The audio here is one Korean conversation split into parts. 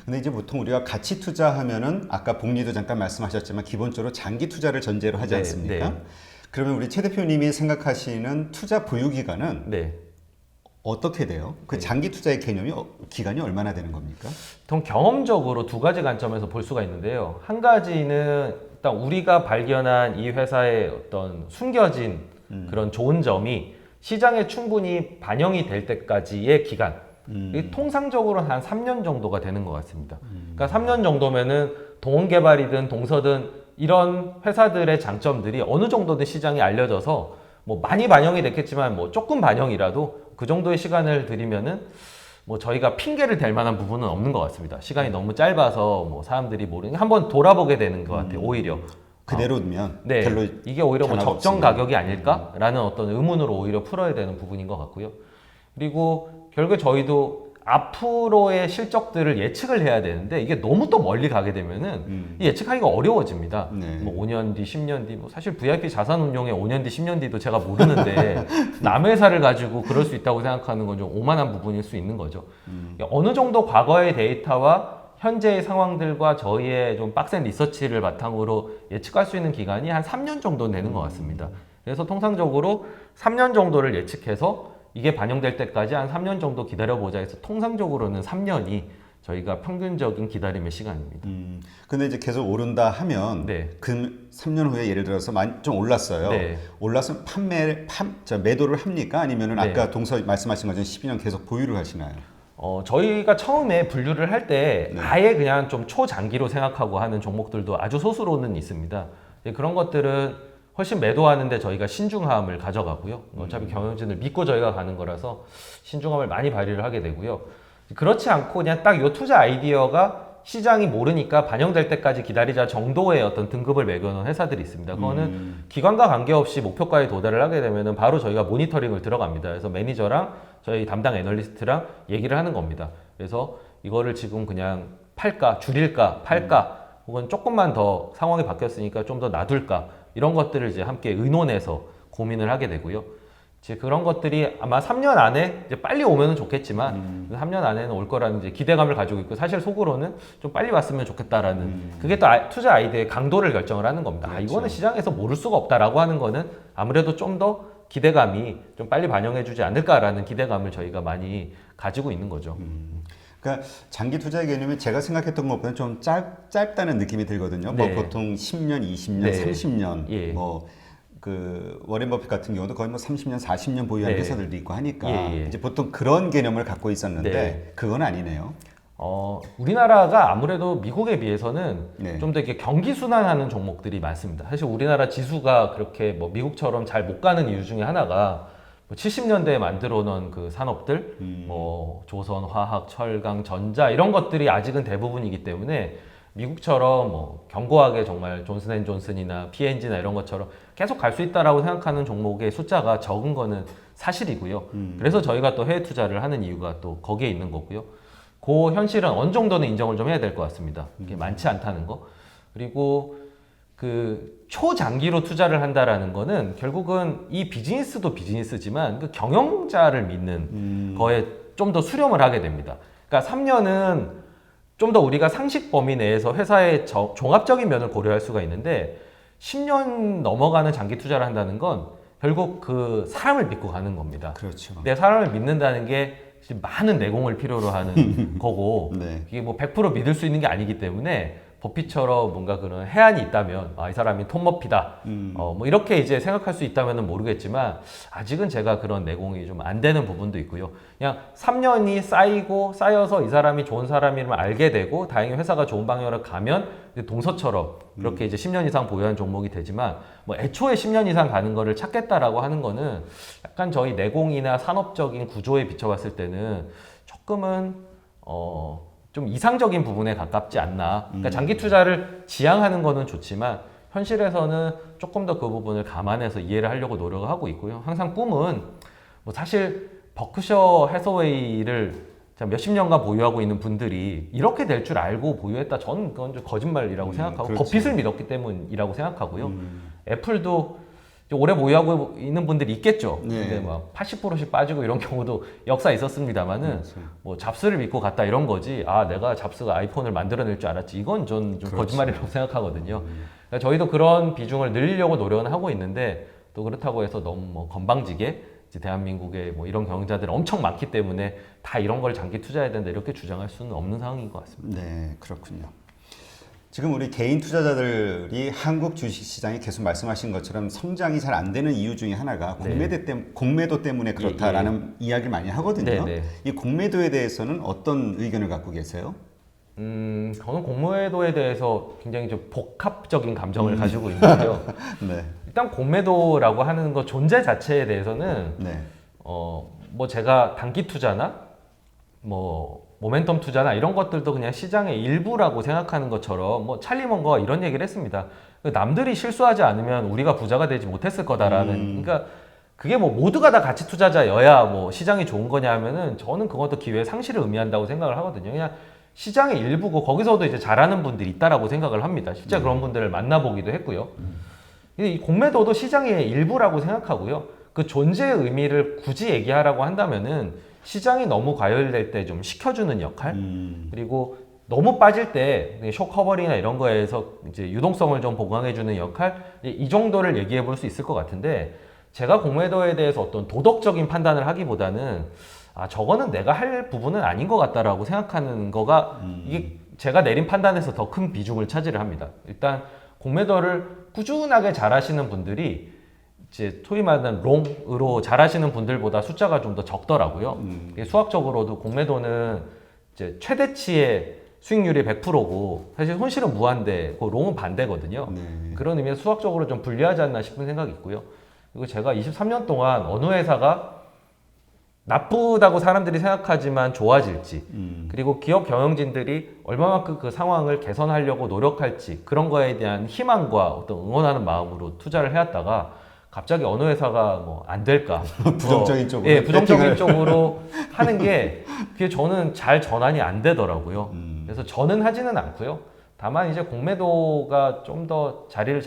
근데 이제 보통 우리가 가치 투자하면은 아까 복리도 잠깐 말씀하셨지만 기본적으로 장기 투자를 전제로 하지 네, 않습니까? 네. 그러면 우리 최 대표님이 생각하시는 투자 보유 기간은 네. 어떻게 돼요? 그 장기 투자의 개념이 기간이 얼마나 되는 겁니까? 보통 경험적으로 두 가지 관점에서 볼 수가 있는데요. 한 가지는 일단 우리가 발견한 이 회사의 어떤 숨겨진 그런 좋은 점이 시장에 충분히 반영이 될 때까지의 기간. 이게 통상적으로는 한 3년 정도가 되는 것 같습니다. 그러니까 3년 정도면은 동원개발이든 동서든 이런 회사들의 장점들이 어느 정도는 시장에 알려져서 뭐 많이 반영이 됐겠지만 뭐 조금 반영이라도 그 정도의 시간을 들이면은 뭐 저희가 핑계를 댈 만한 부분은 없는 것 같습니다. 시간이 너무 짧아서 뭐 사람들이 모르는 한번 돌아보게 되는 것 같아요. 오히려 그대로면 네, 별로 이게 오히려 뭐 변화가 적정 없으면. 가격이 아닐까라는 어떤 의문으로 오히려 풀어야 되는 부분인 것 같고요. 그리고 결국에 저희도 앞으로의 실적들을 예측을 해야 되는데 이게 너무 또 멀리 가게 되면은 이 예측하기가 어려워집니다. 네. 뭐 5년 뒤, 10년 뒤, 뭐 사실 VIP 자산운용에 5년 뒤, 10년 뒤도 제가 모르는데 남의 회사를 가지고 그럴 수 있다고 생각하는 건 좀 오만한 부분일 수 있는 거죠. 어느 정도 과거의 데이터와 현재의 상황들과 저희의 좀 빡센 리서치를 바탕으로 예측할 수 있는 기간이 한 3년 정도는 되는 것 같습니다. 그래서 통상적으로 3년 정도를 예측해서 이게 반영될 때까지 한 3년 정도 기다려보자 해서 통상적으로는 3년이 저희가 평균적인 기다림의 시간입니다. 근데 이제 계속 오른다 하면 네. 그 3년 후에 예를 들어서 좀 올랐어요. 네. 올라서 매도를 합니까? 아니면은 네. 아까 동서 말씀하신 것처럼 12년 계속 보유를 하시나요? 저희가 처음에 분류를 할 때 네. 아예 그냥 좀 초장기로 생각하고 하는 종목들도 아주 소수로는 있습니다. 그런 것들은 훨씬 매도하는데 저희가 신중함을 가져가고요. 어차피 경영진을 믿고 저희가 가는 거라서 신중함을 많이 발휘를 하게 되고요. 그렇지 않고 그냥 딱 이 투자 아이디어가 시장이 모르니까 반영될 때까지 기다리자 정도의 어떤 등급을 매겨놓은 회사들이 있습니다. 그거는 기관과 관계없이 목표가에 도달을 하게 되면은 바로 저희가 모니터링을 들어갑니다. 그래서 매니저랑 저희 담당 애널리스트랑 얘기를 하는 겁니다. 그래서 이거를 지금 그냥 팔까, 줄일까, 팔까, 혹은 조금만 더 상황이 바뀌었으니까 좀 더 놔둘까, 이런 것들을 이제 함께 의논해서 고민을 하게 되고요. 이제 그런 것들이 아마 3년 안에 이제 빨리 오면은 좋겠지만 3년 안에는 올 거라는 이제 기대감을 가지고 있고, 사실 속으로는 좀 빨리 왔으면 좋겠다라는 그게 또 투자 아이디어의 강도를 결정을 하는 겁니다. 아, 이거는 시장에서 모를 수가 없다라고 하는 거는 아무래도 좀 더 기대감이 좀 빨리 반영해주지 않을까라는 기대감을 저희가 많이 가지고 있는 거죠. 그러니까 장기 투자의 개념이 제가 생각했던 것보다 좀 짧다는 느낌이 들거든요. 네. 뭐 보통 10년, 20년, 네. 30년, 예. 뭐 그 워렌 버핏 같은 경우도 거의 뭐 30년, 40년 보유한 네. 회사들도 있고 하니까 예, 예. 이제 보통 그런 개념을 갖고 있었는데 네. 그건 아니네요. 우리나라가 아무래도 미국에 비해서는 네. 좀 더 이렇게 경기 순환하는 종목들이 많습니다. 사실 우리나라 지수가 그렇게 뭐 미국처럼 잘 못 가는 이유 중에 하나가 뭐 70년대에 만들어 놓은 그 산업들, 뭐 조선, 화학, 철강, 전자 이런 것들이 아직은 대부분이기 때문에 미국처럼 뭐 견고하게 정말 존슨앤존슨이나 P&G나 이런 것처럼 계속 갈 수 있다라고 생각하는 종목의 숫자가 적은 거는 사실이고요. 그래서 저희가 또 해외 투자를 하는 이유가 또 거기에 있는 거고요. 그 현실은 어느 정도는 인정을 좀 해야 될 것 같습니다. 이게 많지 않다는 거. 그리고 그 초장기로 투자를 한다라는 거는 결국은 이 비즈니스도 비즈니스지만 그 경영자를 믿는 거에 좀 더 수렴을 하게 됩니다. 그러니까 3년은 좀 더 우리가 상식 범위 내에서 회사의 종합적인 면을 고려할 수가 있는데 10년 넘어가는 장기 투자를 한다는 건 결국 그 사람을 믿고 가는 겁니다. 그렇죠. 내 사람을 믿는다는 게 많은 내공을 필요로 하는 거고 네. 이게 뭐 100% 믿을 수 있는 게 아니기 때문에 버핏처럼 뭔가 그런 해안이 있다면 이 사람이 톰 머피다 뭐 이렇게 이제 생각할 수 있다면은 모르겠지만 아직은 제가 그런 내공이 좀 안 되는 부분도 있고요. 그냥 3년이 쌓여서 이 사람이 좋은 사람임을 알게 되고 다행히 회사가 좋은 방향으로 가면 이제 동서처럼 그렇게 이제 10년 이상 보유한 종목이 되지만 뭐 애초에 10년 이상 가는 거를 찾겠다라고 하는 거는 약간 저희 내공이나 산업적인 구조에 비춰봤을 때는 조금은 좀 이상적인 부분에 가깝지 않나. 그러니까 장기 투자를 지향하는 거는 좋지만 현실에서는 조금 더 그 부분을 감안해서 이해를 하려고 노력을 하고 있고요. 항상 꿈은 뭐 사실 버크셔 해서웨이를 몇십 년간 보유하고 있는 분들이 이렇게 될 줄 알고 보유했다. 저는 그건 좀 거짓말이라고 생각하고 그렇죠. 버핏을 믿었기 때문이라고 생각하고요. 애플도 오래 보유하고 있는 분들이 있겠죠. 네. 근데 막 80%씩 빠지고 이런 경우도 역사 있었습니다만은 그렇죠. 뭐 잡스를 믿고 갔다 이런 거지. 아, 내가 잡스가 아이폰을 만들어낼 줄 알았지. 이건 전 좀 그렇죠. 거짓말이라고 생각하거든요. 그러니까 저희도 그런 비중을 늘리려고 노력은 하고 있는데 또 그렇다고 해서 너무 뭐 건방지게 이제 대한민국에 뭐 이런 경영자들 엄청 많기 때문에 다 이런 걸 장기 투자해야 된다 이렇게 주장할 수는 없는 상황인 것 같습니다. 네, 그렇군요. 지금 우리 개인 투자자들이 한국 주식시장이 계속 말씀하신 것처럼 성장이 잘 안 되는 이유 중에 하나가 공매도 때문에 그렇다라는 이야기를 많이 하거든요. 네, 네. 이 공매도에 대해서는 어떤 의견을 갖고 계세요? 저는 공매도에 대해서 굉장히 좀 복합적인 감정을 가지고 있는데요. 네, 일단 공매도라고 하는 것 존재 자체에 대해서는 네, 뭐 제가 단기 투자나 뭐 모멘텀 투자나 이런 것들도 그냥 시장의 일부라고 생각하는 것처럼 뭐 찰리 먼거가 이런 얘기를 했습니다. 남들이 실수하지 않으면 우리가 부자가 되지 못했을 거다라는. 그러니까 그게 뭐 모두가 다 가치 투자자여야 뭐 시장이 좋은 거냐 하면은 저는 그것도 기회 상실을 의미한다고 생각을 하거든요. 그냥 시장의 일부고 거기서도 이제 잘하는 분들이 있다라고 생각을 합니다. 실제 그런 분들을 만나보기도 했고요. 이 공매도도 시장의 일부라고 생각하고요. 그 존재의 의미를 굳이 얘기하라고 한다면은 시장이 너무 과열될 때 좀 식혀주는 역할, 그리고 너무 빠질 때 쇼 커버링이나 이런 거에서 이제 유동성을 좀 보강해주는 역할, 이 정도를 얘기해 볼 수 있을 것 같은데 제가 공매도에 대해서 어떤 도덕적인 판단을 하기보다는 아, 저거는 내가 할 부분은 아닌 것 같다라고 생각하는 거가 이게 제가 내린 판단에서 더 큰 비중을 차지를 합니다. 일단 공매도를 꾸준하게 잘하시는 분들이 이제 소위 말하는 롱으로 잘하시는 분들보다 숫자가 좀 더 적더라고요. 이게 수학적으로도 공매도는 이제 최대치의 수익률이 100%고 사실 손실은 무한대, 그 롱은 반대거든요. 네. 그런 의미에서 수학적으로 좀 불리하지 않나 싶은 생각이 있고요. 그리고 제가 23년 동안 어느 회사가 나쁘다고 사람들이 생각하지만 좋아질지, 그리고 기업 경영진들이 얼마만큼 그 상황을 개선하려고 노력할지 그런 거에 대한 희망과 어떤 응원하는 마음으로 투자를 해왔다가 갑자기 어느 회사가 뭐 안 될까 부정적인 쪽으로 예, 부정적인 배팅을. 쪽으로 하는 게 그게 저는 잘 전환이 안 되더라고요. 그래서 저는 하지는 않고요. 다만 이제 공매도가 좀 더 자리를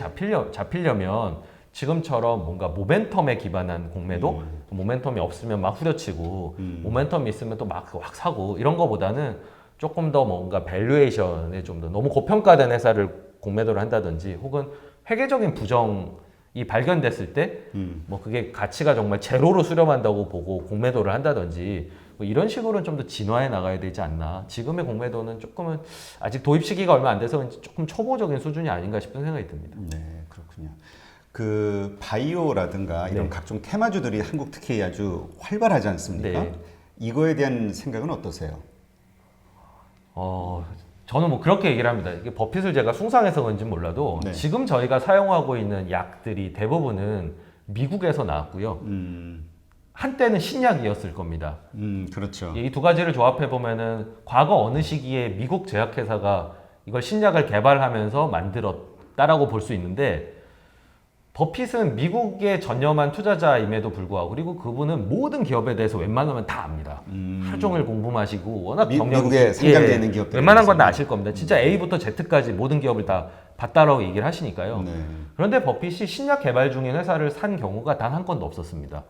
잡히려면 지금처럼 뭔가 모멘텀에 기반한 공매도, 모멘텀이 없으면 막 후려치고, 모멘텀이 있으면 또 막 확 사고 이런 거보다는 조금 더 뭔가 밸류에이션에 좀 더 너무 고평가된 회사를 공매도를 한다든지, 혹은 회계적인 부정이 발견됐을 때 뭐 그게 가치가 정말 제로로 수렴한다고 보고 공매도를 한다든지 뭐 이런 식으로는 좀 더 진화해 나가야 되지 않나. 지금의 공매도는 조금은 아직 도입 시기가 얼마 안 돼서 조금 초보적인 수준이 아닌가 싶은 생각이 듭니다. 네, 그렇군요. 그 바이오라든가 이런 네. 각종 테마주들이 한국 특히 아주 활발하지 않습니까? 네. 이거에 대한 생각은 어떠세요? 저는 뭐 그렇게 얘기를 합니다. 이게 버핏을 제가 숭상해서 그런지 몰라도 네. 지금 저희가 사용하고 있는 약들이 대부분은 미국에서 나왔고요. 한때는 신약이었을 겁니다. 그렇죠. 이 두 가지를 조합해 보면은 과거 어느 시기에 미국 제약회사가 이걸 신약을 개발하면서 만들었다라고 볼 수 있는데, 버핏은 미국에 전념한 투자자임에도 불구하고, 그리고 그분은 모든 기업에 대해서 웬만하면 다 압니다. 하루 종일 공부하시고 워낙 경력이 미국에 상장되어 있는 기업들 웬만한 건 다 아실 겁니다. 진짜 A부터 Z까지 모든 기업을 다 봤다라고 얘기를 하시니까요. 네. 그런데 버핏이 신약 개발 중인 회사를 산 경우가 단 한 건도 없었습니다.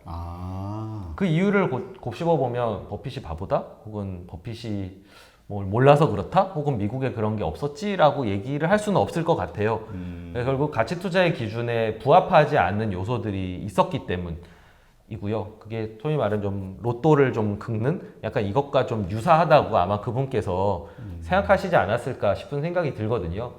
그 이유를 곱씹어 보면 버핏이 바보다? 혹은 버핏이 뭘 몰라서 그렇다? 혹은 미국에 그런 게 없었지라고 얘기를 할 수는 없을 것 같아요. 결국 가치 투자의 기준에 부합하지 않는 요소들이 있었기 때문이고요. 그게 소위 말하는 좀 로또를 좀 긁는 약간 이것과 좀 유사하다고 아마 그분께서 생각하시지 않았을까 싶은 생각이 들거든요.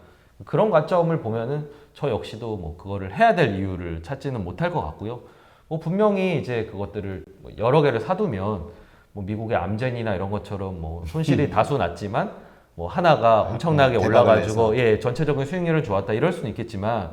그런 관점을 보면은 저 역시도 뭐 그거를 해야 될 이유를 찾지는 못할 것 같고요. 뭐 분명히 이제 그것들을 여러 개를 사두면 뭐 미국의 암젠이나 이런 것처럼 뭐 손실이 다소 났지만 뭐 하나가 엄청나게 대박을 올라가지고 예, 전체적인 수익률을 좋았다 이럴 수는 있겠지만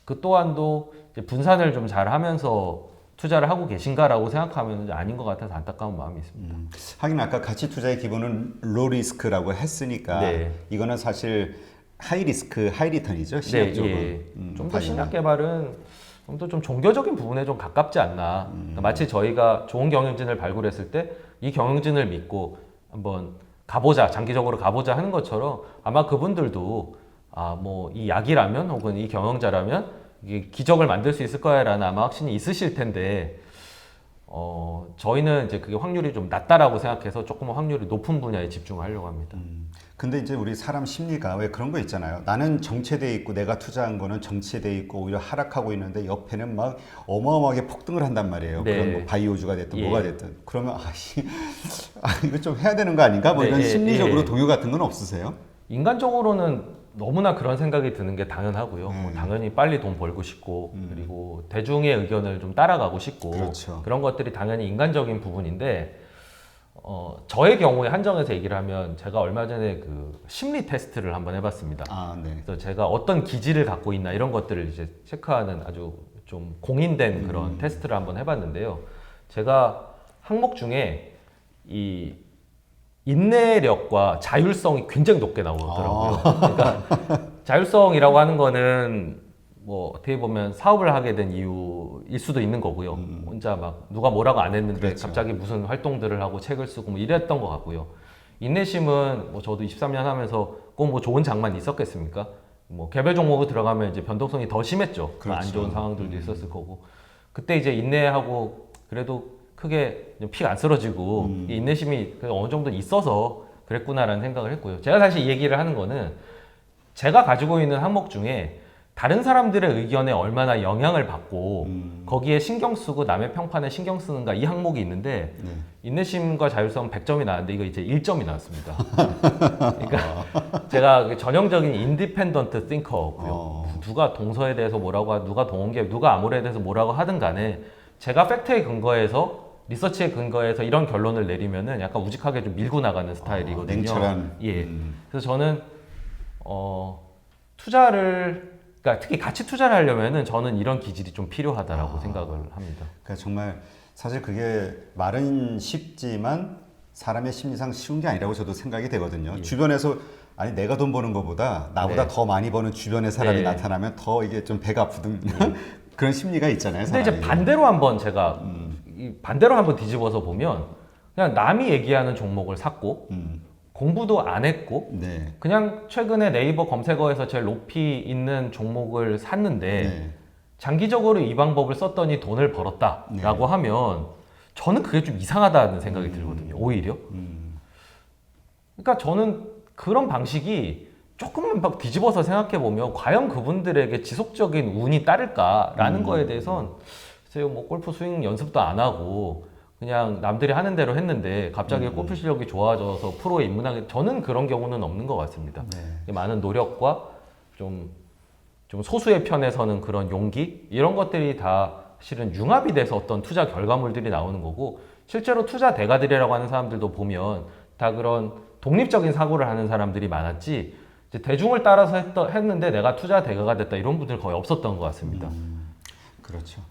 그 또한도 이제 분산을 좀 잘 하면서 투자를 하고 계신가라고 생각하면 아닌 것 같아서 안타까운 마음이 있습니다. 하긴 아까 가치 투자의 기본은 로 리스크라고 했으니까 네. 이거는 사실 하이 리스크 하이 리턴이죠. 신약 네, 쪽은. 예. 좀 더 바이오는. 신약 개발은 좀 더 좀 종교적인 부분에 좀 가깝지 않나. 그러니까 마치 저희가 좋은 경영진을 발굴했을 때 이 경영진을 믿고 한번 가보자, 장기적으로 가보자 하는 것처럼 아마 그분들도 아, 뭐 이 약이라면 혹은 이 경영자라면 이게 기적을 만들 수 있을 거야라는 아마 확신이 있으실 텐데 저희는 이제 그게 확률이 좀 낮다라고 생각해서 조금 확률이 높은 분야에 집중을 하려고 합니다. 근데 이제 우리 사람 심리가 왜 그런 거 있잖아요. 나는 정체돼 있고 내가 투자한 거는 정체돼 있고 오히려 하락하고 있는데 옆에는 막 어마어마하게 폭등을 한단 말이에요. 네. 그런 뭐 바이오주가 됐든 예. 뭐가 됐든. 그러면 이거 좀 해야 되는 거 아닌가? 뭐 이런 네, 심리적으로 예. 동요 같은 건 없으세요? 인간적으로는 너무나 그런 생각이 드는 게 당연하고요. 뭐 당연히 빨리 돈 벌고 싶고 그리고 대중의 의견을 좀 따라가고 싶고 그렇죠. 그런 것들이 당연히 인간적인 부분인데 저의 경우에 한정해서 얘기를 하면 제가 얼마 전에 그 심리 테스트를 한번 해봤습니다. 아, 네. 그래서 제가 어떤 기질을 갖고 있나 이런 것들을 이제 체크하는 아주 좀 공인된 그런 테스트를 한번 해봤는데요. 제가 항목 중에 이 인내력과 자율성이 굉장히 높게 나오더라고요. 그러니까 자율성이라고 하는 거는 뭐 어떻게 보면 사업을 하게 된 이유일 수도 있는 거고요. 혼자 막 누가 뭐라고 안 했는데 그렇죠. 갑자기 무슨 활동들을 하고 책을 쓰고 뭐 이랬던 것 같고요. 인내심은 뭐 저도 23년 하면서 꼭 뭐 좋은 장만이 있었겠습니까? 뭐 개별 종목을 들어가면 이제 변동성이 더 심했죠. 안 그렇죠. 좋은 상황들도 있었을 거고. 그때 이제 인내하고 그래도 크게 피가 안 쓰러지고 이 인내심이 어느 정도 있어서 그랬구나라는 생각을 했고요. 제가 사실 이 얘기를 하는 거는 제가 가지고 있는 항목 중에 다른 사람들의 의견에 얼마나 영향을 받고 거기에 신경 쓰고 남의 평판에 신경 쓰는가 이 항목이 있는데 네. 인내심과 자율성 100점이 나왔는데 이거 이제 1점이 나왔습니다. 그러니까 제가 전형적인 인디펜던트 띵커고요. 누가 동서에 대해서 뭐라고 하고 누가 동원계 누가 아무래에 대해서 뭐라고 하든 간에 제가 팩트에 근거해서 리서치에 근거해서 이런 결론을 내리면은 약간 우직하게 좀 밀고 나가는 스타일이거든요. 냉철한. 예. 그래서 저는 투자를 그러니까 특히 가치 투자를 하려면은 저는 이런 기질이 좀 필요하다라고 생각을 합니다. 그러니까 정말 사실 그게 말은 쉽지만 사람의 심리상 쉬운 게 아니라고 저도 생각이 되거든요. 예. 주변에서 아니 내가 돈 버는 것보다 나보다 네. 더 많이 버는 주변의 사람이 네. 나타나면 더 이게 좀 배가 아프든 그런 심리가 있잖아요. 근데 사람이. 이제 반대로 한번 제가 이 반대로 한번 뒤집어서 보면 그냥 남이 얘기하는 종목을 샀고 공부도 안 했고 네. 그냥 최근에 네이버 검색어에서 제일 높이 있는 종목을 샀는데 네. 장기적으로 이 방법을 썼더니 돈을 벌었다라고 하면 저는 그게 좀 이상하다는 생각이 들거든요. 오히려. 그러니까 저는 그런 방식이 조금만 막 뒤집어서 생각해 보면 과연 그분들에게 지속적인 운이 따를까라는 거에 대해선 글쎄요, 뭐 골프 스윙 연습도 안 하고 그냥 남들이 하는 대로 했는데 갑자기 골프 실력이 좋아져서 프로에 입문하게 저는 그런 경우는 없는 것 같습니다. 네. 많은 노력과 좀 소수의 편에 서는 그런 용기 이런 것들이 다 실은 융합이 돼서 어떤 투자 결과물들이 나오는 거고 실제로 투자 대가들이라고 하는 사람들도 보면 다 그런 독립적인 사고를 하는 사람들이 많았지 이제 대중을 따라서 했는데 내가 투자 대가가 됐다 이런 분들 거의 없었던 것 같습니다. 그렇죠.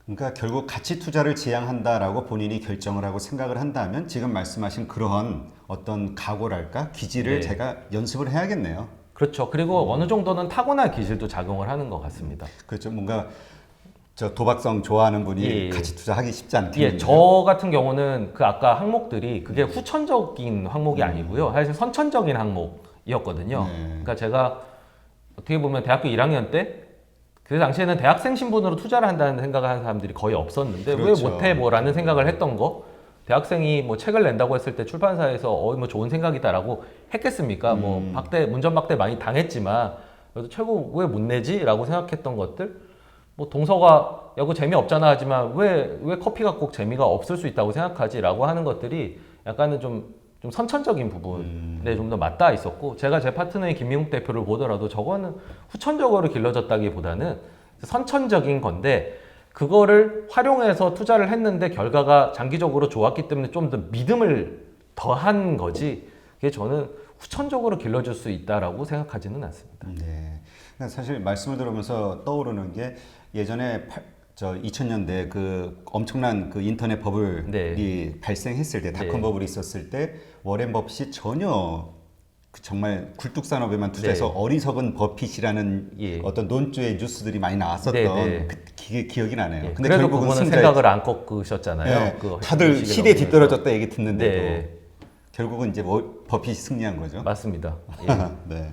그러니까 결국 가치 투자를 지향한다라고 본인이 결정을 하고 생각을 한다면 지금 말씀하신 그런 어떤 각오랄까 기질을 네. 제가 연습을 해야겠네요. 그렇죠. 그리고 어느 정도는 타고난 기질도 작용을 하는 것 같습니다. 그렇죠. 뭔가 저 도박성 좋아하는 분이 예. 가치 투자하기 쉽지 않겠네요. 예, 저 같은 경우는 그 아까 항목들이 그게 후천적인 항목이 아니고요. 사실 선천적인 항목이었거든요. 네. 그러니까 제가 어떻게 보면 대학교 1학년 때 그 당시에는 대학생 신분으로 투자를 한다는 생각을 하는 사람들이 거의 없었는데 그렇죠. 왜 못해 뭐라는 생각을 했던 거 대학생이 뭐 책을 낸다고 했을 때 출판사에서 뭐 좋은 생각이다라고 했겠습니까? 뭐 문전박대 많이 당했지만 그래도 최고 왜 못 내지라고 생각했던 것들 뭐 동서가 야구 재미없잖아 하지만 왜 커피가 꼭 재미가 없을 수 있다고 생각하지라고 하는 것들이 약간은 좀 선천적인 부분에 좀 더 맞닿아 있었고 제가 제 파트너인 김민국 대표를 보더라도 저거는 후천적으로 길러졌다기보다는 선천적인 건데 그거를 활용해서 투자를 했는데 결과가 장기적으로 좋았기 때문에 좀 더 믿음을 더한 거지 그게 저는 후천적으로 길러줄 수 있다라고 생각하지는 않습니다. 네. 그러니까 사실 말씀을 들으면서 떠오르는 게 예전에 2000년대 그 엄청난 그 인터넷 버블이 네. 발생했을 때 닷컴 네. 버블이 있었을 때 워렌 버핏이 전혀 그 정말 굴뚝 산업에만 투자해서 네. 어리석은 버핏이라는 예. 어떤 논조의 뉴스들이 많이 나왔었던 네, 네. 그 기억이 나네요. 예, 근데 그래도 결국은 그분은 승자였- 생각을 안 꺾으셨잖아요. 네. 그 다들 시기를 시대에 넘기면서. 뒤떨어졌다 얘기 듣는데도 네. 결국은 이제 버핏이 승리한 거죠. 맞습니다. 예. 네.